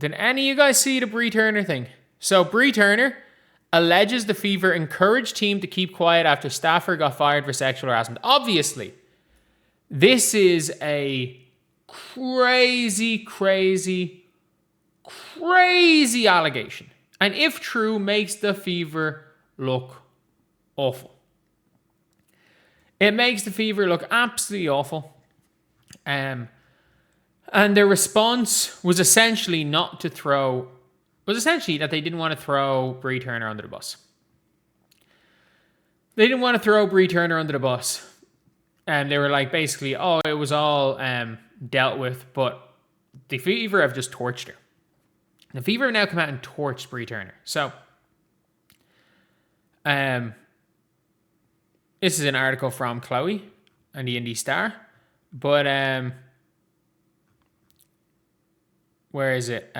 Did any of you guys see the Bree Turner thing? So Bree Turner alleges the Fever encouraged team to keep quiet after staffer got fired for sexual harassment. Obviously, this is a crazy allegation. And if true, makes the Fever look awful. It makes the Fever look absolutely awful. And their response was essentially that they didn't want to throw Bree Turner under the bus. They didn't want to throw Bree Turner under the bus. And they were like, basically, it was all dealt with, but the Fever have just torched her. The Fever have now come out and torched Bree Turner. So, this is an article from Chloe and the Indy Star. But, where is it?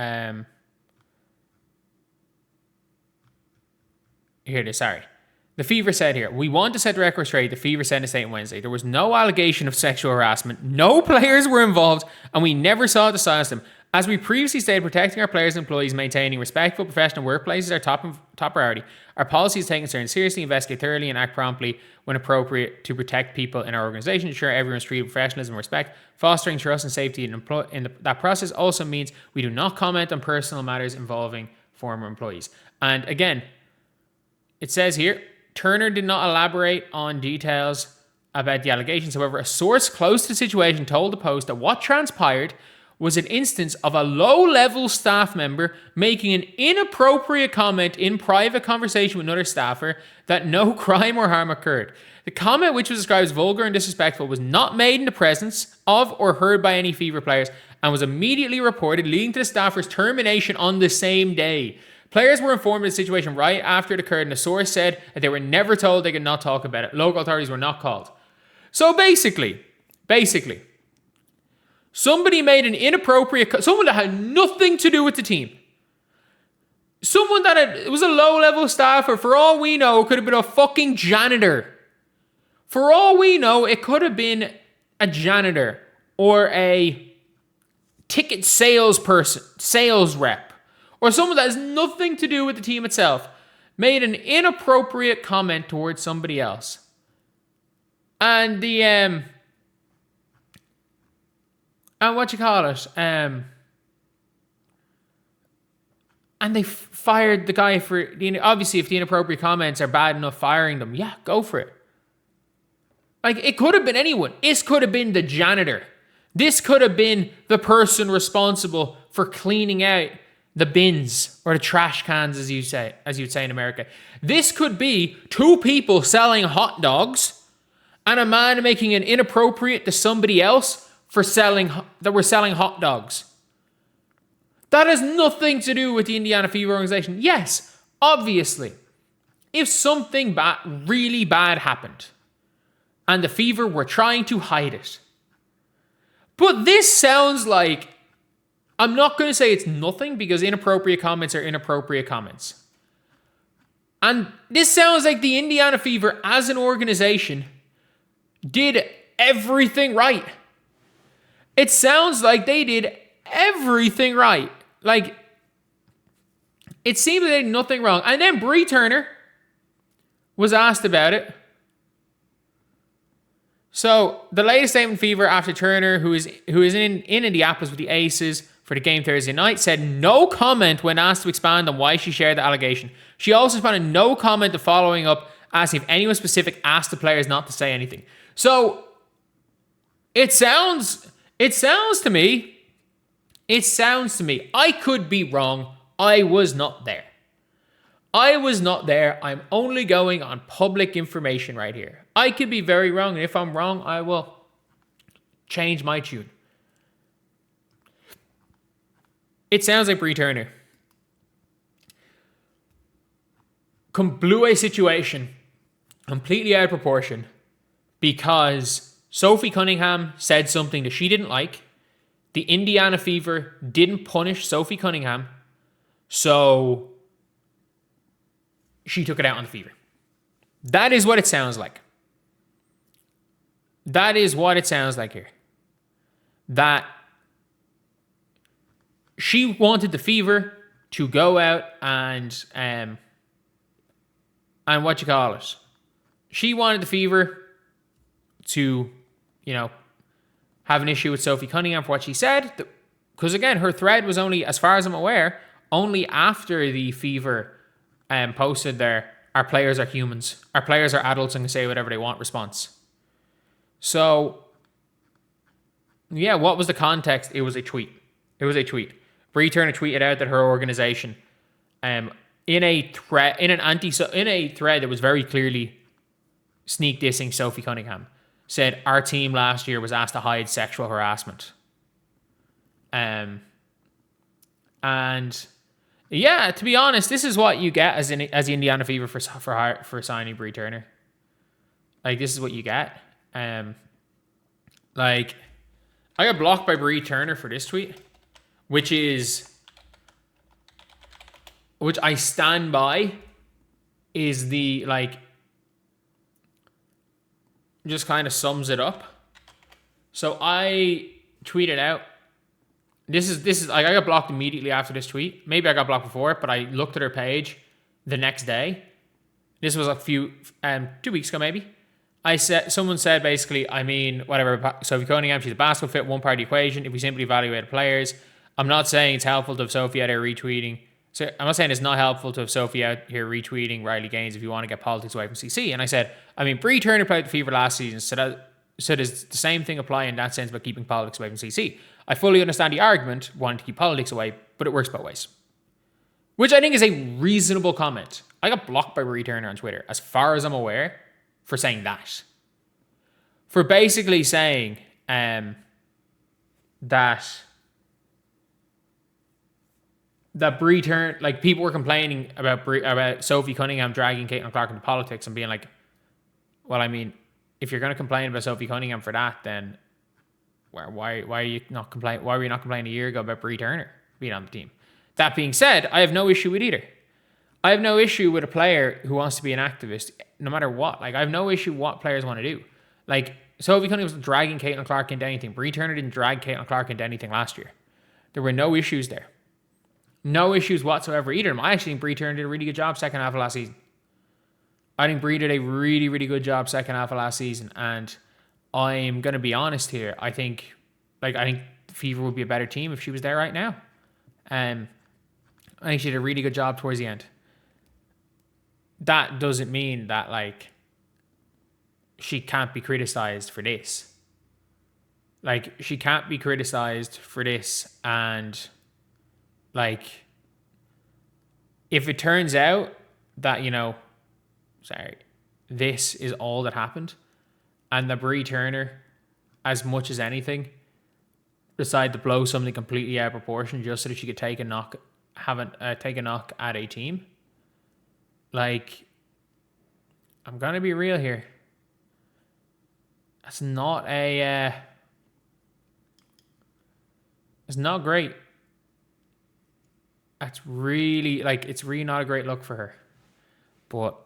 Here it is, sorry. The Fever said here, we want to set the record straight. The Fever sent a statement Wednesday. There was no allegation of sexual harassment. No players were involved, and we never sought to silence them. As we previously stated, protecting our players and employees, maintaining respectful professional workplaces is our top priority. Our policy is taken concern seriously, investigate thoroughly, and act promptly when appropriate to protect people in our organization, ensure everyone's treated with professionalism and respect. Fostering trust and safety that process also means we do not comment on personal matters involving former employees. And again, it says here, Turner did not elaborate on details about the allegations. However, a source close to the situation told the Post that what transpired was an instance of a low-level staff member making an inappropriate comment in private conversation with another staffer that no crime or harm occurred. The comment, which was described as vulgar and disrespectful, was not made in the presence of or heard by any Fever players and was immediately reported, leading to the staffer's termination on the same day. Players were informed of the situation right after it occurred, and the source said that they were never told they could not talk about it. Local authorities were not called. So basically, somebody made an inappropriate, someone that had nothing to do with the team. Someone it was a low-level staffer. For all we know, it could have been a fucking janitor. For all we know, it could have been a janitor or a ticket salesperson, sales rep, or someone that has nothing to do with the team itself, made an inappropriate comment towards somebody else. And and they fired the guy for, obviously if the inappropriate comments are bad enough, firing them, yeah, go for it. Like, it could have been anyone. This could have been the janitor. This could have been the person responsible for cleaning out the bins or the trash cans, as you'd say in America. This could be two people selling hot dogs and a man making an inappropriate to somebody else for selling hot dogs. That has nothing to do with the Indiana Fever organization. Yes, obviously, if something really bad happened and the Fever were trying to hide it. But this sounds like, I'm not going to say it's nothing because inappropriate comments are inappropriate comments. And this sounds like the Indiana Fever as an organization did everything right. It sounds like they did everything right. Like, it seems like they did nothing wrong. And then Bree Turner was asked about it. So, the latest statement Fever after Turner, who is in Indianapolis with the Aces for the game Thursday night, said no comment when asked to expand on why she shared the allegation. She also responded no comment to following up, asking if anyone specific asked the players not to say anything. So, it sounds to me, I could be wrong. I was not there. I'm only going on public information right here. I could be very wrong, and if I'm wrong, I will change my tune. It sounds like Bree Turner blew a situation completely out of proportion because Sophie Cunningham said something that she didn't like. The Indiana Fever didn't punish Sophie Cunningham, so she took it out on the Fever. That is what it sounds like. That is what it sounds like here. That she wanted the Fever to go out and what you call it. She wanted the Fever to, have an issue with Sophie Cunningham for what she said. Because again, her thread was only, as far as I'm aware, only after the Fever posted their "our players are humans, our players are adults and can say whatever they want" response. So, yeah, what was the context? It was a tweet. Bree Turner tweeted out that her organization, in a thread that was very clearly sneak dissing Sophie Cunningham, said our team last year was asked to hide sexual harassment. And yeah, to be honest, this is what you get as the Indiana Fever for signing Bree Turner. Like, this is what you get. Like, I got blocked by Bree Turner for this tweet, which I stand by, is the, like, just kind of sums it up. So I tweeted out, this is like, I got blocked immediately after this tweet. Maybe I got blocked before it, but I looked at her page the next day. This was a few 2 weeks ago maybe. Someone said basically, whatever, Sophie Cunningham, she's a basketball fit, one part of the equation. If we simply evaluate players, I'm not saying it's helpful to have Sophie out here retweeting. So I'm not saying it's not helpful to have Sophie out here retweeting Riley Gaines if you want to get politics away from CC. And I said, Bree Turner played the Fever last season, so does the same thing apply in that sense about keeping politics away from CC? I fully understand the argument, wanting to keep politics away, but it works both ways. Which I think is a reasonable comment. I got blocked by Bree Turner on Twitter, as far as I'm aware, for saying that. For basically saying that Bree Turner, like, people were complaining about Sophie Cunningham dragging Caitlin Clark into politics and being like, well, if you're going to complain about Sophie Cunningham for that, then why are you not complaining? Why were you not complaining a year ago about Bree Turner being on the team? That being said, I have no issue with either. I have no issue with a player who wants to be an activist, no matter what. Like, I have no issue with what players want to do. Like, Sophie Cunningham was dragging Caitlin Clark into anything. Bree Turner didn't drag Caitlin Clark into anything last year. There were no issues there. No issues whatsoever either. I actually think Bree Turner did a really good job second half of last season. I think Bree did a really, really good job second half of last season. And I'm going to be honest here. I think the Fever would be a better team if she was there right now. I think she did a really good job towards the end. That doesn't mean that, like, she can't be criticized for this. Like, she can't be criticized for this, and, like, if it turns out that, this is all that happened, and the Bree Turner, as much as anything, decided to blow something completely out of proportion just so that she could take a knock at a team. Like, I'm going to be real here. That's not it's not great. That's really, like, it's really not a great look for her. But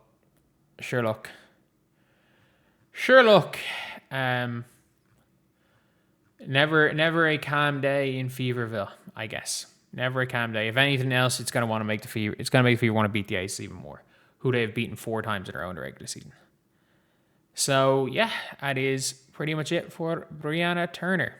sure look. Never a calm day in Feverville, I guess. Never a calm day. If anything else, it's going to make the Fever want to beat the Aces even more, who they have beaten 4 times in a row in the regular season. So, yeah, that is pretty much it for Breanna Turner.